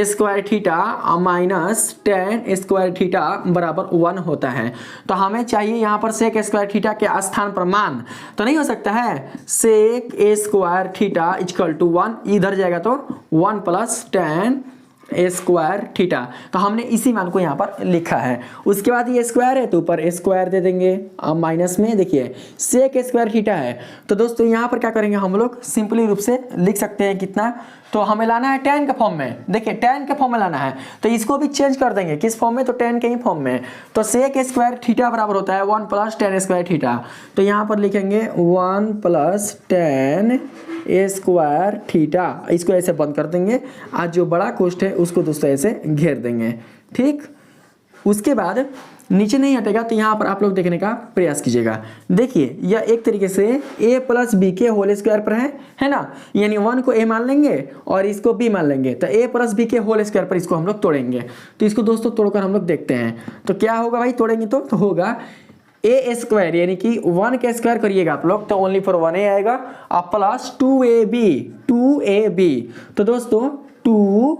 square theta minus tan square theta बराबर 1 होता है, तो हमें चाहिए यहाँ पर सेक स्क्वायर थीटा के स्थान पर मान, तो नहीं हो सकता है sec square theta equal to 1, इधर जाएगा तो 1 प्लस tan स्क्वायर थीटा, तो हमने इसी मान को यहाँ पर लिखा है। उसके बाद ये स्क्वायर है तो ऊपर स्क्वायर दे देंगे, अब माइनस में देखिए सेक स्क्वायर थीटा है, तो दोस्तों यहाँ पर क्या करेंगे हम लोग सिंपली रूप से लिख सकते हैं कितना, तो हमें लाना है tan के फॉर्म में, देखिए tan के फॉर्म में लाना है, तो इसको भी चेंज कर देंगे किस फॉर्म में, तो tan के ही फॉर्म में, तो सेक स्क्वायर थीटा बराबर होता है 1 प्लस tan स्क्वायर थीटा, तो यहाँ पर लिखेंगे 1 प्लस tan स्क्वायर थीटा, इसको ऐसे बंद कर देंगे, आज जो बड़ा कोष्ठ है उसको दोस्तों ऐसे घेर देंगे। ठीक, उसके बाद नीचे नहीं हटेगा तो यहाँ पर आप लोग देखने का प्रयास कीजिएगा। देखिए यह एक तरीके से a प्लस बी के होल स्क्वायर पर है ना, यानी 1 को a मान लेंगे और इसको b मान लेंगे, तो a प्लस बी के होल स्क्वायर पर इसको हम लोग तोड़ेंगे। तो इसको दोस्तों तोड़कर हम लोग देखते हैं तो क्या होगा भाई, तोड़ेंगे तो होगा a स्क्वायर, यानी कि 1 का स्क्वायर करिएगा आप लोग तो ओनली फॉर 1 आएगा, और प्लस 2ab। तो दोस्तों 2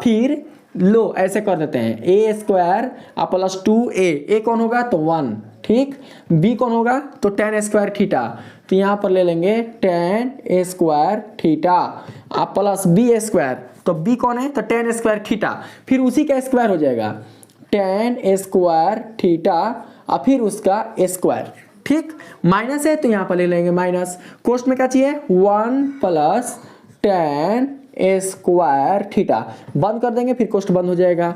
फिर लो ऐसे कर देते हैं a स्क्वायर प्लस 2a कौन होगा तो 1, ठीक। b कौन होगा तो tan स्क्वायर थीटा, तो यहाँ पर ले लेंगे tan square theta plus b square, तो b कौन है तो tan स्क्वायर थीटा, फिर उसी का स्क्वायर हो जाएगा tan स्क्वायर थीटा और फिर उसका स्क्वायर, ठीक। माइनस है तो यहाँ पर ले लेंगे माइनस, कोष्ट में क्या चाहिए 1 प्लस tan स्क्वायर थीटा, बंद कर देंगे फिर कोष्ट बंद हो जाएगा।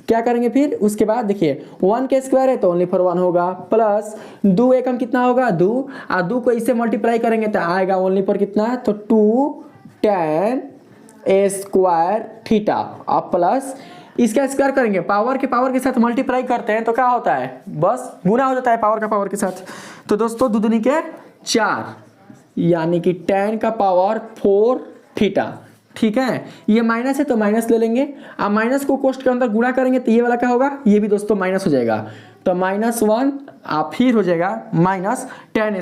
क्या करेंगे फिर उसके बाद देखिए 1 के स्क्वायर है तो ओनली फॉर 1 होगा, प्लस 2 एकम कितना होगा 2, और 2 को इससे मल्टीप्लाई करेंगे तो आएगा ओनली फॉर कितना तो 2 tan स्क्वायर थीटा, और प्लस इसका स्क्वायर करेंगे पावर के साथ मल्टीप्लाई करते हैं तो क्या होता है बस गुना हो जाता है पावर के साथ। तो दोस्तों 2 दूनी के 4, यानी कि tan का पावर 4 थीटा, ठीक है। ये माइनस है तो माइनस ले लेंगे, अब माइनस को कोष्ट के अंदर गुणा करेंगे तो ये वाला क्या होगा, ये भी दोस्तों माइनस हो जाएगा, तो -1 फिर हो जाएगा माइनस tan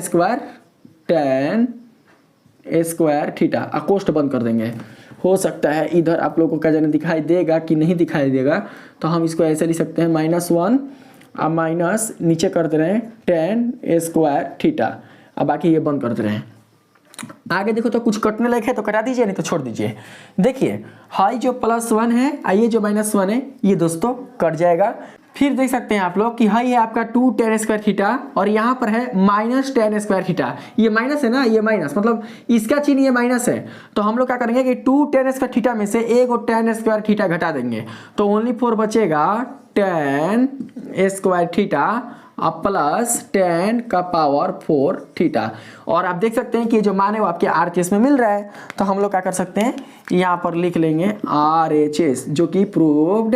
स्क्वायर थीटा, कोष्ट बंद कर देंगे। हो सकता है इधर आप लोगों का जाने दिखाई देगा कि नहीं दिखाई देगा, तो हम इसको ऐसे लिख सकते हैं -1 अब माइनस नीचे कर दे रहे हैं tan स्क्वायर थीटा, अब बाकी ये बंद कर दे रहे हैं। आगे देखो तो कुछ कटने लायक है तो कटा दीजिए, नहीं तो छोड़ दीजिए। देखिए हाई जो +1 है ये जो -1 है ये दोस्तों कट जाएगा। फिर देख सकते हैं आप लोग कि हाई है आपका 2 tan स्क्वायर थीटा और यहाँ पर है माइनस tan स्क्वायर थीटा, ये माइनस है ना, ये माइनस मतलब इसका चिन्ह ये माइनस है, तो हम लोग क्या करेंगे कि 2 tan स्क्वायर थीटा में से एक और tan स्क्वायर थीटा घटा देंगे तो ओनली 4 बचेगा tan square theta plus tan का पावर 4 थीटा। और आप देख सकते हैं कि जो मान है वो आपके RHS में मिल रहा है, तो हम लोग क्या कर सकते हैं यहाँ पर लिख लेंगे RHS जो कि प्रूव्ड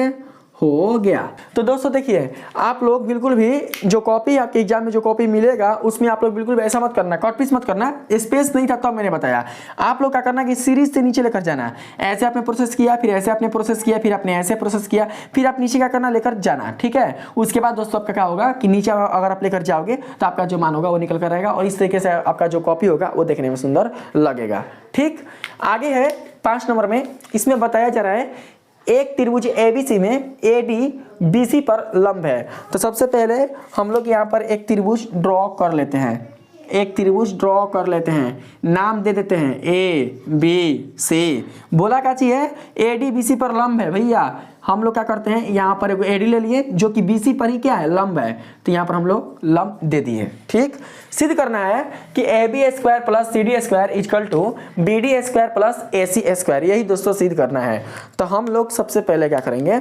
हो गया। तो दोस्तों देखिए आप लोग बिल्कुल भी जो कॉपी आपके एग्जाम में जो कॉपी मिलेगा उसमें आप लोग बिल्कुल भी ऐसा मत करना, कट पीस मत करना, स्पेस नहीं था तो मैंने बताया। आप लोग क्या करना कि सीरीज से नीचे लेकर जाना, ऐसे आपने प्रोसेस किया फिर ऐसे आपने प्रोसेस किया फिर आपने ऐसे प्रोसेस किया फिर आप नीचे क्या करना लेकर जाना, ठीक है। उसके बाद दोस्तों आपका क्या होगा कि नीचे अगर आप लेकर जाओगे तो आपका जो मान होगा वो निकल कर रहेगा और इस तरीके से आपका जो कॉपी होगा वो देखने में सुंदर लगेगा, ठीक। आगे है 5 नंबर में, इसमें बताया जा रहा है एक त्रिभुज ABC में AD BC पर लंब है। तो सबसे पहले हम लोग यहाँ पर एक त्रिभुज ड्रॉ कर लेते हैं, एक त्रिभुज ड्रॉ कर लेते हैं, नाम दे देते हैं ABC। बोला क्या चाहिए AD BC पर लंब है भैया, हम लोग क्या करते हैं यहाँ पर एक AD ले लिए जो कि BC पर ही क्या है लंब है, तो यहाँ पर हम लोग लंब दे दिए, ठीक। सिद्ध करना है कि AB square plus CD square equal to BD square plus AC square, यही दोस्तों सिद्ध करना है। तो हम लोग सबसे पहले क्या करेंगे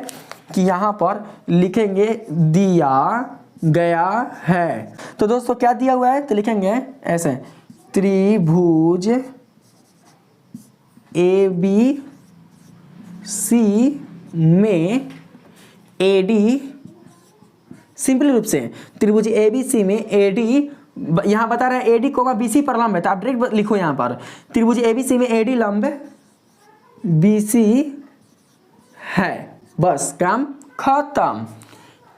कि यहाँ पर लिखेंगे दिया गया है। तो दोस्तों क्या दिया हुआ है तो लिखेंगे ऐसे त्रिभुज ABC में AD, सिंपल रूप से त्रिभुज ABC में AD यहाँ बता रहा है AD कोमा BC पर लंब है, तो आप डायरेक्ट लिखो यहाँ पर त्रिभुज ABC में AD लंब BC है, बस काम खत्म।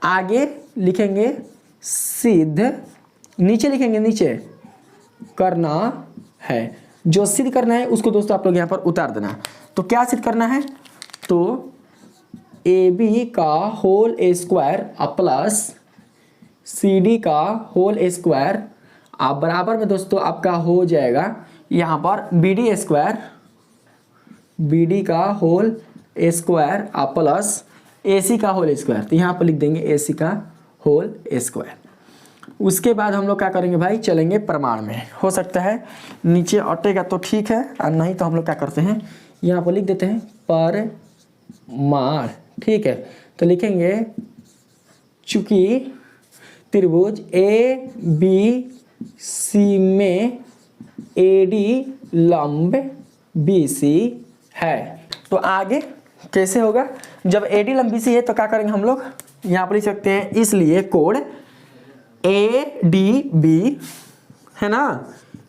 आगे लिखेंगे सिद्ध, नीचे लिखेंगे नीचे करना है, जो सिद्ध करना है उसको दोस्तों आप लोग यहाँ पर उतार देना। तो क्या सिद्ध करना है तो AB का होल स्क्वायर प्लस CD का होल स्क्वायर बराबर में दोस्तों आपका हो जाएगा यहाँ पर BD स्क्वायर, BD का होल स्क्वायर प्लस AC का होल स्क्वायर, तो यहाँ पर लिख देंगे AC का होल स्क्वायर। उसके बाद हम लोग क्या करेंगे भाई, चलेंगे प्रमाण में। हो सकता है नीचे अटेगा तो ठीक है और नहीं तो हम लोग क्या करते हैं यहाँ पर लिख देते हैं परमाण, ठीक है। तो लिखेंगे चूंकि त्रिभुज ABC में AD लंब BC है, तो आगे कैसे होगा, जब AD लंब BC है तो क्या करेंगे हम लोग यहाँ पर लिख सकते हैं, इसलिए कोड ADB है ना,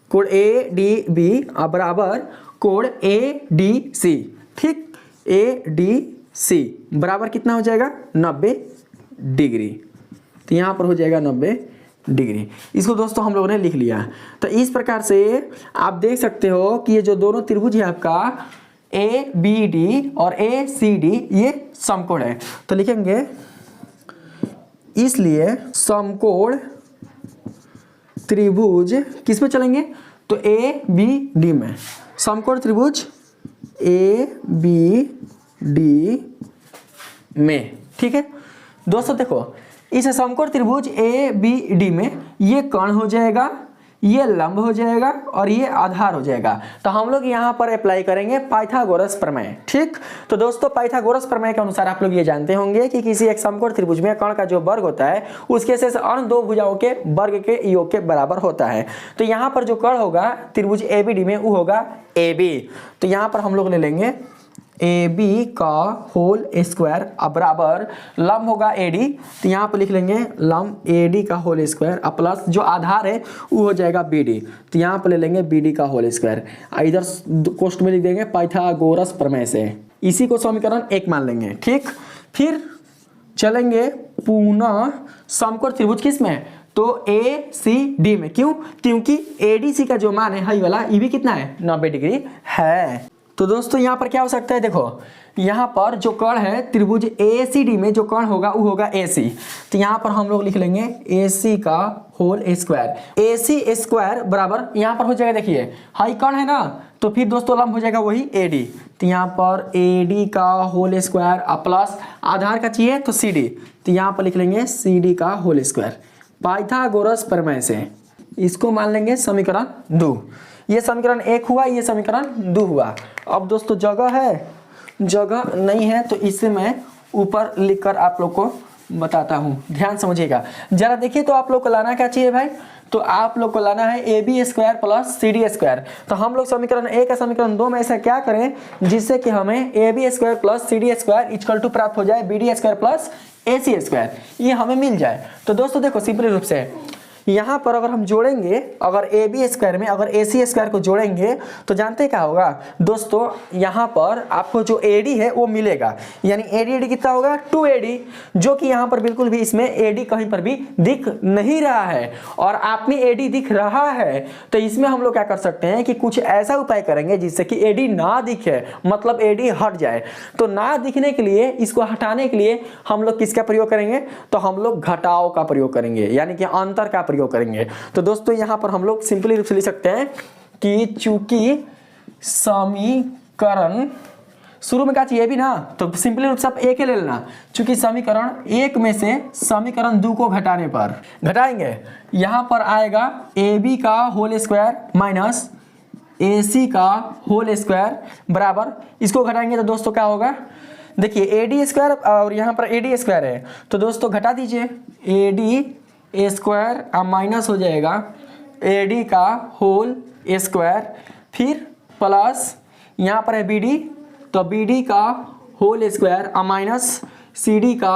कोड ADB बराबर कोड ADC, ठीक, ADC बराबर कितना हो जाएगा 90 डिग्री। तो यहाँ पर हो जाएगा 90 डिग्री। इसको दोस्तों हम लोगों ने लिख लिया। तो इस प्रकार से आप देख सकते हो कि ये जो दोनों त्रिभुज है आपका ABD और ACD ये समकोण है। तो लिखेंगे इसलिए समकोण त्रिभुज किस में चलेंगे, तो ABD में, समकोण त्रिभुज ABD में, ठीक है दोस्तों। देखो इस समकोण त्रिभुज ABD में ये कर्ण हो जाएगा, ये लंब हो जाएगा और ये आधार हो जाएगा। तो हम लोग यहाँ पर अप्लाई करेंगे पाइथागोरस प्रमेय, ठीक। तो दोस्तों पाइथागोरस प्रमेय के अनुसार आप लोग ये जानते होंगे कि किसी एक समकोण त्रिभुज में कर्ण का जो वर्ग होता है उसके शेष अन्य दो भुजाओं के वर्ग के योग के बराबर होता है। तो यहाँ पर जो कर्ण होगा त्रिभुज ABD में वो होगा AB। तो यहाँ पर हम लोग ले लेंगे AB का होल स्क्वायर बराबर लंब होगा AD। तो यहाँ पर लिख लेंगे लंब AD का होल स्क्वायर प्लस जो आधार है वो हो जाएगा BD। तो यहाँ पर ले लेंगे BD का होल स्क्वायर, इधर कोष्ठ में लिख देंगे पाइथागोरस प्रमेय से, इसी को समीकरण 1 मान लेंगे, ठीक। फिर चलेंगे पुनः समकोण त्रिभुज किस में, तो ACD में। क्यों, क्योंकि ADC का जो मान है वाला ये भी कितना है 90 डिग्री है। तो दोस्तों यहाँ पर क्या हो सकता है, देखो यहाँ पर जो कर्ण है त्रिभुज ACD में जो कर्ण होगा वो होगा AC। तो यहाँ पर हम लोग लिख लेंगे AC का होल स्क्वायर, AC स्क्वायर बराबर यहाँ पर हो जाएगा, देखिए हाई कर्ण है ना, तो फिर दोस्तों लंब हो जाएगा वही AD। तो यहाँ पर AD का होल स्क्वायर प्लस आधार का चाहिए तो CD। तो यहाँ पर लिख लेंगे CD का होल स्क्वायर पाइथागोरस प्रमेय से, इसको मान लेंगे समीकरण 2। ये समीकरण 1 हुआ, ये समीकरण 2 हुआ। अब दोस्तों जगह है, जगह नहीं है तो इसे मैं ऊपर लिखकर आप लोग को बताता हूँ, ध्यान समझिएगा जरा। देखिए तो आप लोग को लाना क्या चाहिए भाई, तो आप लोग को लाना है AB square plus CD square. तो हम लोग समीकरण 1 या समीकरण 2 में ऐसा क्या करें जिससे कि हमें AB square plus CD square equal to प्राप्त हो जाए BD square plus AC square, ये हमें मिल जाए। तो दोस्तों देखो सिंपल रूप से यहाँ पर अगर हम जोड़ेंगे, अगर AB स्क्वायर में अगर AC स्क्वायर को जोड़ेंगे तो जानते हैं क्या होगा दोस्तों, यहाँ पर आपको जो AD है वो मिलेगा, यानी AD कितना होगा 2AD, जो कि यहाँ पर बिल्कुल भी इसमें AD कहीं पर भी दिख नहीं रहा है। और आप में AD दिख रहा है तो इसमें हम लोग क्या कर सकते हैं कि कुछ ऐसा उपाय करेंगे जिससे कि AD ना दिखे, मतलब AD हट जाए। तो ना दिखने के लिए, इसको हटाने के लिए हम लोग किसका प्रयोग करेंगे, तो हम लोग घटाव का प्रयोग करेंगे, यानी कि अंतर का प्रयोग करेंगे। तो दोस्तों यहाँ पर हम लोग सिंपली रूप से लिख सकते हैं कि चूंकि समीकरण शुरू में क्या चाहिए भी ना, तो सिंपली रूप से आप एक ही ले लेना, चूंकि समीकरण 1 में से समीकरण 2 को घटाने पर घटाएंगे, यहाँ पर आएगा AB का होल स्क्वायर माइनस AC का होल स्क्वायर बराबर, इसको घटाएंगे तो दोस्तों क्या होगा, देखिए AD स्क्वायर और यहाँ पर AD स्क्वायर है, तो दोस्तों घटा दीजिए AD स्क्वायर माइनस हो जाएगा AD का होल स्क्वायर, फिर प्लस यहाँ पर है BD, तो BD का होल स्क्वायर माइनस CD का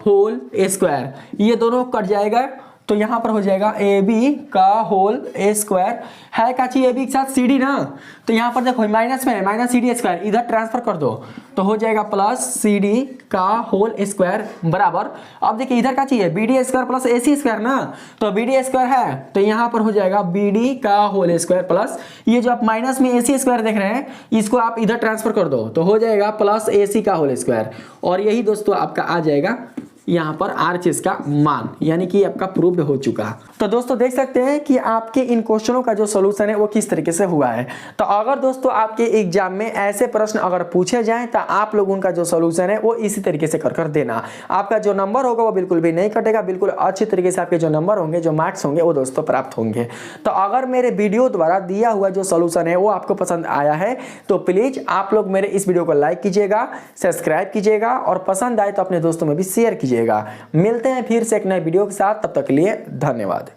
होल स्क्वायर, ये दोनों कट जाएगा। तो यहाँ पर हो जाएगा AB का होल स्क्वायर है क्या चाहिए AB के साथ CD ना, तो यहाँ पर देखो माइनस में है माइनस CD स्क्वायर, इधर ट्रांसफर कर दो तो हो जाएगा प्लस CD का होल स्क्वायर बराबर, अब देखिए इधर क्या चाहिए BD square plus AC square ना, तो BD स्क्वायर है तो यहाँ पर हो जाएगा BD का होल स्क्वायर प्लस ये जो आप माइनस में AC स्क्वायर देख रहे हैं इसको आप इधर ट्रांसफर कर दो तो हो जाएगा प्लस AC का होल स्क्वायर, और यही दोस्तों आपका आ जाएगा यहाँ पर RHS का मान, यानी कि आपका प्रूव हो चुका। तो दोस्तों देख सकते हैं कि आपके इन क्वेश्चनों का जो सोल्यूशन है वो किस तरीके से हुआ है। तो अगर दोस्तों आपके एग्जाम में ऐसे प्रश्न अगर पूछे जाएं तो आप लोग उनका जो सोल्यूशन है वो इसी तरीके से कर देना, आपका जो नंबर होगा वो बिल्कुल भी नहीं कटेगा, बिल्कुल अच्छी तरीके से आपके जो नंबर होंगे, जो मार्क्स होंगे वो दोस्तों प्राप्त होंगे। तो अगर मेरे वीडियो द्वारा दिया हुआ जो सोल्यूशन है वो आपको पसंद आया है तो प्लीज आप लोग मेरे इस वीडियो को लाइक कीजिएगा, सब्सक्राइब कीजिएगा और पसंद आए तो अपने दोस्तों में भी शेयर कीजिएगा। मिलते हैं फिर से एक नए वीडियो के साथ, तब तक के लिए धन्यवाद।